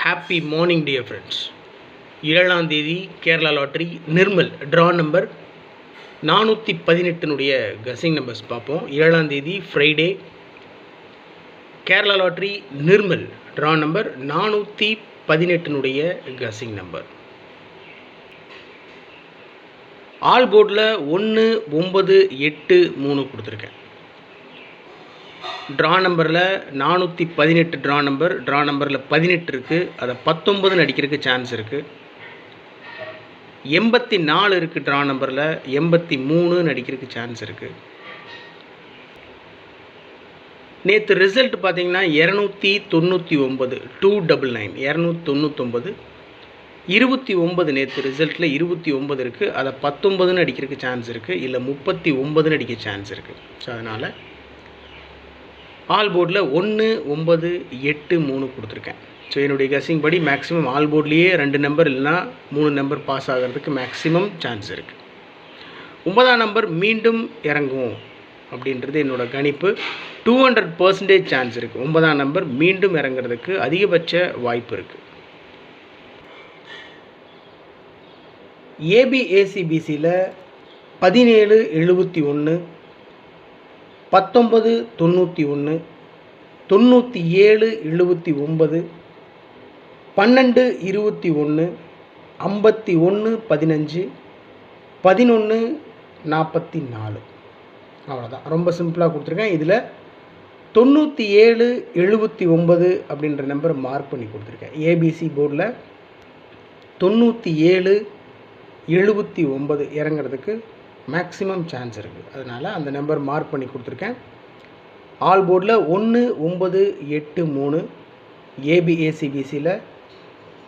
Happy morning dear friends. 7ஆம் தேதி Kerala lottery Nirmal draw number 418 guessing numbers பார்ப்போம். 7ஆம் தேதி Friday Kerala lottery Nirmal draw number 418 guessing number. All போர்டில் 1 9 8 3 கொடுத்துருக்கேன். ட்ரா நம்பரில் 418 ட்ரா நம்பரில் 18 இருக்குது. அதை 19 அடிக்கிறதுக்கு சான்ஸ் இருக்குது. 84 இருக்குது ட்ரா நம்பரில், 83 அடிக்கிறதுக்கு சான்ஸ் இருக்குது. நேற்று ரிசல்ட் பார்த்தீங்கன்னா 299 299 29 நேற்று ரிசல்ட்டில் 29 இருக்குது. அதை 19 அடிக்கிறதுக்கு சான்ஸ் இருக்குது, இல்லை 39 அடிக்க சான்ஸ் இருக்குது. ஸோ அதனால் ஆல் போர்டில் 1 9 8 3 கொடுத்துருக்கேன். ஸோ என்னுடைய கெஸ்ஸிங் படி மேக்ஸிமம் ஆல் போர்ட்லேயே 2 நம்பர் இல்லைனா 3 நம்பர் பாஸ் ஆகிறதுக்கு மேக்ஸிமம் சான்ஸ் இருக்குது. 9ஆம் நம்பர் மீண்டும் இறங்கும் அப்படின்றது என்னோடய கணிப்பு. 200% சான்ஸ் இருக்குது. 9ஆம் நம்பர் மீண்டும் இறங்குறதுக்கு அதிகபட்ச வாய்ப்பு இருக்குது. ஏபிஏசிபிசியில் 17 71 19 91 97 79 12 21 51 15 11 44 அவ்வளோதான். ரொம்ப சிம்பிளாக கொடுத்துருக்கேன். இதில் 97 79 அப்படின்ற நம்பர் மார்க் பண்ணி கொடுத்துருக்கேன். ஏபிசி போர்டில் 97 79 இறங்கிறதுக்கு மேக்ஸிமம் சான்ஸ் இருக்குது. அதனால் அந்த நம்பர் மார்க் பண்ணி கொடுத்துருக்கேன். ஆல் போர்டில் 1 9 8 3 ஏபிஏசிபிசியில்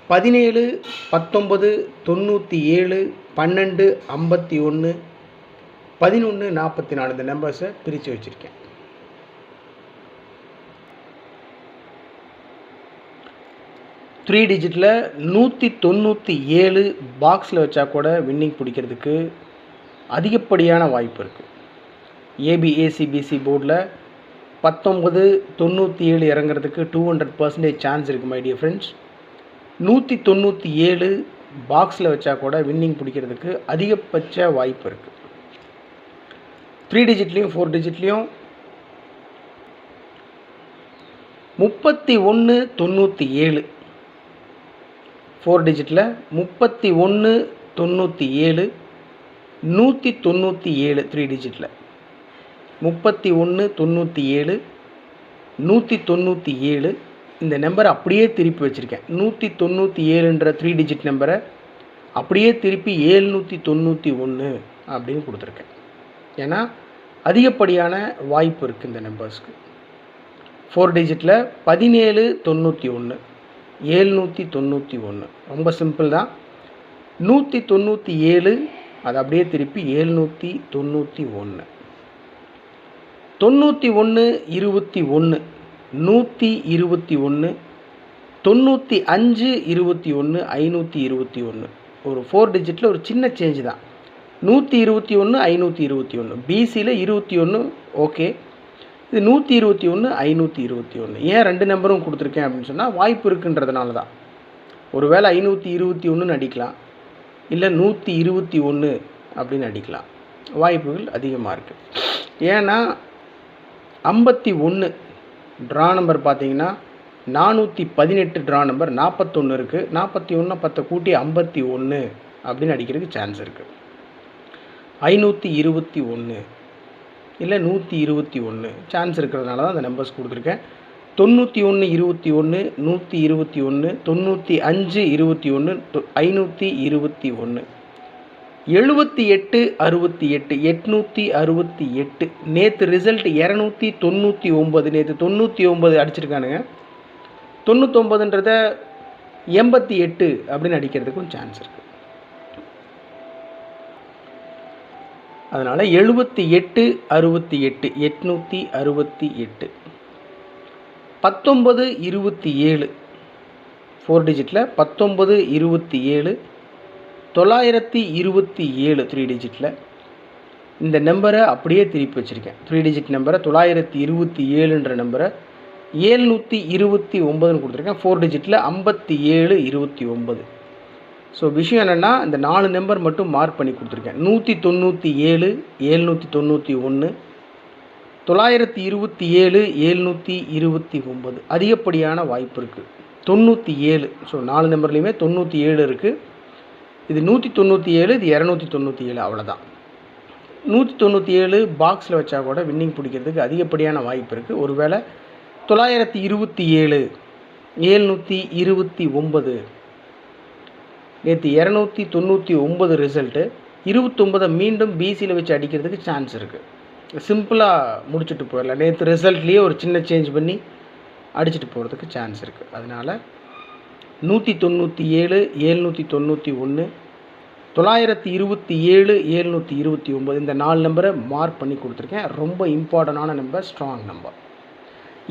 17 19 97 12 51 11 44 இந்த நம்பர்ஸை பிரித்து வச்சுருக்கேன். த்ரீ டிஜிட்டில் 197 பாக்ஸில் வச்சா கூட வின்னிங் பிடிக்கிறதுக்கு அதிகப்படியான வாய்ப்பு இருக்குது. ஏபிஏசிபிசி போர்டில் 19 97 இறங்குறதுக்கு 200% சான்ஸ் இருக்குது மை டியர் ஃப்ரெண்ட்ஸ். 197 பாக்ஸில் வச்சா கூட வின்னிங் பிடிக்கிறதுக்கு அதிகபட்ச வாய்ப்பு இருக்குது. 3 டிஜிட்லேயும் 4 டிஜிட்லேயும் 31 97 4 டிஜிட்டில் 31 97 197 3 டிஜிட்டில் 31 97 197 இந்த நம்பரை அப்படியே திருப்பி வச்சுருக்கேன். 197ன்ற 3 டிஜிட் நம்பரை அப்படியே திருப்பி 791 அப்படின்னு கொடுத்துருக்கேன். ஏன்னா அதிகப்படியான வாய்ப்பு இருக்குது இந்த நம்பர்ஸ்க்கு. 4 டிஜிட்டில் 17 91 791 ரொம்ப சிம்பிள் தான். 197 அது அப்படியே திருப்பி 791 91 21 121 95 21 521 ஒரு 4 டிஜிட்டில் ஒரு சின்ன சேஞ்ச் தான். 121 521 பிசியில் 21 ஓகே. இது 121 521 ஏன் 2 நம்பரும் கொடுத்துருக்கேன் அப்படின்னு சொன்னால் வாய்ப்பு இருக்குன்றதுனால தான். ஒரு வேளை 521 அடிக்கலாம், இல்லை 121 அப்படின்னு அடிக்கலாம். வாய்ப்புகள் அதிகமாக இருக்குது. ஏன்னா 51 ட்ரா நம்பர் பார்த்தீங்கன்னா 418 ட்ரா நம்பர் 41 இருக்குது. 41 10 கூட்டி 51 அப்படின்னு அடிக்கிறதுக்கு சான்ஸ் இருக்குது. 521 இல்லை 121 சான்ஸ் இருக்கிறதுனால தான் அந்த நம்பர்ஸ் கொடுத்துருக்கேன். 91 21 121 95 21 521 78 68 868 நேற்று ரிசல்ட் 299. நேற்று 99 அடிச்சிருக்கானுங்க. 99ன்றத 88 அப்படின்னு அடிக்கிறதுக்கும் சான்ஸ் இருக்குது. அதனால் 78 68 868 19 27 4 டிஜிட்டில் 19 27 927 3 டிஜிட்டில் இந்த நம்பரை அப்படியே திருப்பி வச்சுருக்கேன். 3 டிஜிட் நம்பரை 927ன்ற நம்பரை 729 கொடுத்துருக்கேன். 4 டிஜிட்டில் 5729. ஸோ விஷயம் என்னென்னா இந்த 4 நம்பர் மட்டும் மார்க் பண்ணி கொடுத்துருக்கேன். 197 791, 927 729. அதிகப்படியான வாய்ப்பு இருக்குது. 97. ஸோ 4 நம்பர்லேயுமே 97 இருக்குது. இது 197, இது 297, அவ்வளோதான். 197 பாக்ஸில் வச்சா கூட வின்னிங் பிடிக்கிறதுக்கு அதிகப்படியான வாய்ப்பு இருக்குது. ஒருவேளை 927 729, நேற்று 299 ரிசல்ட்டு, 29 மீண்டும் பிசியில் வச்சு அடிக்கிறதுக்கு சான்ஸ் இருக்குது. சிம்பிளாக முடிச்சுட்டு போயிடலாம். நேற்று ரிசல்ட்லேயே ஒரு சின்ன சேஞ்ச் பண்ணி அடிச்சுட்டு போகிறதுக்கு சான்ஸ் இருக்குது. அதனால் 197 791, 927 729 இந்த 4 நம்பரை மார்க் பண்ணி கொடுத்துருக்கேன். ரொம்ப இம்பார்ட்டண்டான நம்பர், ஸ்ட்ராங் நம்பர்.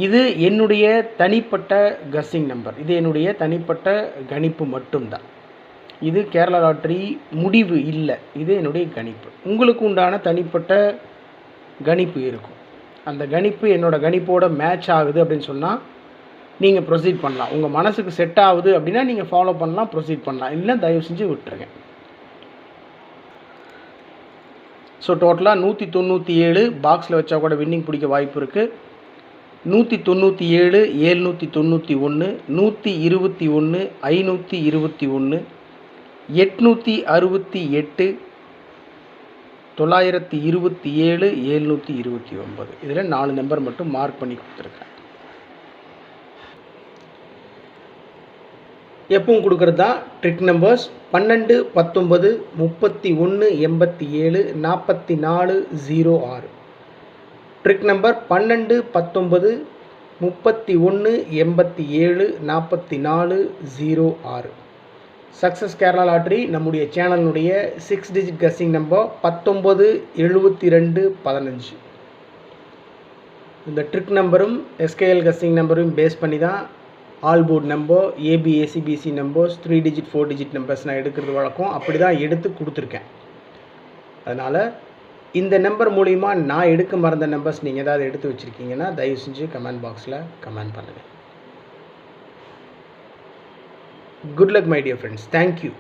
இது என்னுடைய தனிப்பட்ட கஸ்ஸிங் நம்பர். இது என்னுடைய தனிப்பட்ட கணிப்பு மட்டும்தான். இது கேரளா லாட்டரி முடிவு இல்லை. இது என்னுடைய கணிப்பு. உங்களுக்கு உண்டான தனிப்பட்ட கணிப்பு இருக்கும். அந்த கணிப்பு என்னோடய கணிப்போட மேட்ச் ஆகுது அப்படின்னு சொன்னால் நீங்கள் ப்ரொசீட் பண்ணலாம். உங்கள் மனசுக்கு செட் ஆகுது அப்படின்னா நீங்கள் ஃபாலோ பண்ணலாம், ப்ரொசீட் பண்ணலாம். இல்லை தயவு செஞ்சு விட்டுருங்க. ஸோ டோட்டலாக 197 பாக்ஸில் வச்சா கூட வின்னிங் பிடிக்க வாய்ப்பு இருக்குது. 197 791, 121 521, 868, 927 729. இதில் 4 நம்பர் மட்டும் மார்க் பண்ணி கொடுத்துருக்கேன். எப்பவும் கொடுக்குறது தான் trick numbers. 12 19 31 87 44 06. Trick number 12 19 31 87 44 06. Success Kerala lottery நம்முடைய சேனலுடைய 6 டிஜிட் கஸ்ஸிங் நம்பர் 19 72 15. இந்த ட்ரிக் நம்பரும் எஸ்கேஎல் கஸ்ஸிங் நம்பரும் பேஸ் பண்ணி தான் all port number, AB ACBC numbers, 3 digit 4 digit numbers நான் எடுக்கிறது வழக்கம். அப்படி தான் எடுத்து கொடுத்துருக்கேன். அதனால் இந்த நம்பர் மூலிமா நான் எடுக்க மறந்த நம்பர்ஸ் நீங்கள் ஏதாவது எடுத்து வச்சுருக்கீங்கன்னா தயவு செஞ்சு கமெண்ட் பாக்ஸில் கமெண்ட் பண்ணுங்கள். Good luck my dear friends. Thank you.